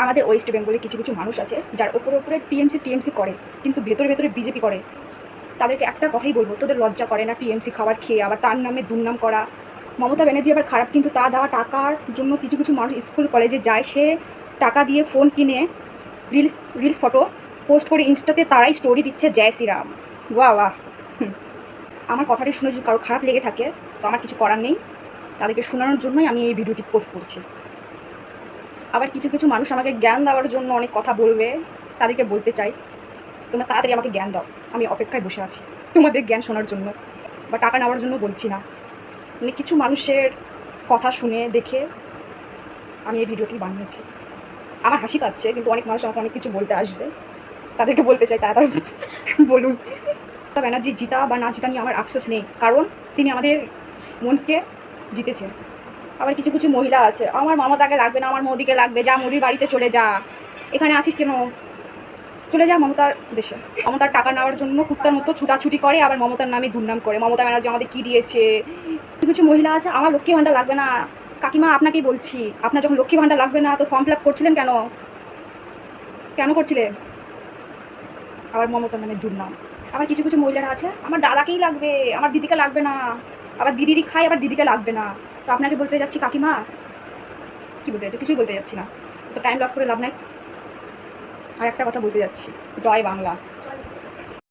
আমাদের ওয়েস্ট বেঙ্গলে কিছু কিছু মানুষ আছে যার ওপরে টিএমসি করে, কিন্তু ভেতরে ভেতরে বিজেপি করে। তাদেরকে একটা কথাই বলবো, তোদের লজ্জা করে না টিএমসি খাবার খেয়ে আবার তার নামে দুর্নাম করা? মমতা ব্যানার্জি আবার খারাপ, কিন্তু তা দেওয়া টাকার জন্য কিছু কিছু মানুষ স্কুল কলেজে যায়, সে টাকা দিয়ে ফোন কিনে রিলস রিলস ফটো পোস্ট করে ইনস্টাতে তারাই স্টোরি দিচ্ছে জয় শ্রীরাম। বাহ বাহ। আমার কথাটি শুনে যদি কারো খারাপ লেগে থাকে তো আমার কিছু করার নেই, তাদেরকে শোনানোর জন্যই আমি এই ভিডিওটি পোস্ট করছি। আবার কিছু কিছু মানুষ আমাকে জ্ঞান দেওয়ার জন্য অনেক কথা বলবে, তাদেরকে বলতে চাই তোমরা তাড়াতাড়ি আমাকে জ্ঞান দাও, আমি অপেক্ষায় বসে আছি তোমাদের জ্ঞান শোনার জন্য, বা টাকা নেওয়ার জন্য বলছি না। মানে কিছু মানুষের কথা শুনে দেখে আমি এই ভিডিওটি বানিয়েছি। আমার হাসি পাচ্ছে, কিন্তু অনেক মানুষ আমাকে অনেক কিছু বলতে আসবে, তাদেরকে বলতে চাই তাড়াতাড়ি বলুন। মমতা ব্যানার্জি জিতা বা না জিতা নিয়ে আমার আফসোস নেই, কারণ তিনি আমাদের মনকে জিতেছেন। আবার কিছু কিছু মহিলা আছে, আমার মমতাকে লাগবে না, আমার মোদিকে লাগবে, যা মোদির বাড়িতে চলে যা, এখানে আছিস কেন, চলে যা মমতার দেশে। মমতার টাকা নেওয়ার জন্য কুত্তার মতো ছুটাছুটি করে, আবার মমতার নামে দুর্নাম করে, মমতা ব্যানার্জি আমাদের কী দিয়েছে। কিছু কিছু মহিলা আছে, আমার লক্ষ্মী ভাণ্ডার লাগবে না। কাকিমা আপনাকেই বলছি, আপনার যখন লক্ষ্মী ভাণ্ডার লাগবে না তো ফর্ম ফিল আপ করছিলেন কেন, কেন করছিলেন? আবার মমতার নামে দুর্নাম। আবার কিছু কিছু মহিলারা আছে, আমার দাদাকেই লাগবে, আমার দিদিকে লাগবে না, আবার দিদিরই খাই, আবার দিদিকে লাগবে না। তো আপনাকে বলতে যাচ্ছি কাকিমা, কী বলতে যাচ্ছি, কিছুই বলতে যাচ্ছি না, তো টাইম লস করে লাভ নাই। আর একটা কথা বলতে যাচ্ছি, জয় বাংলা।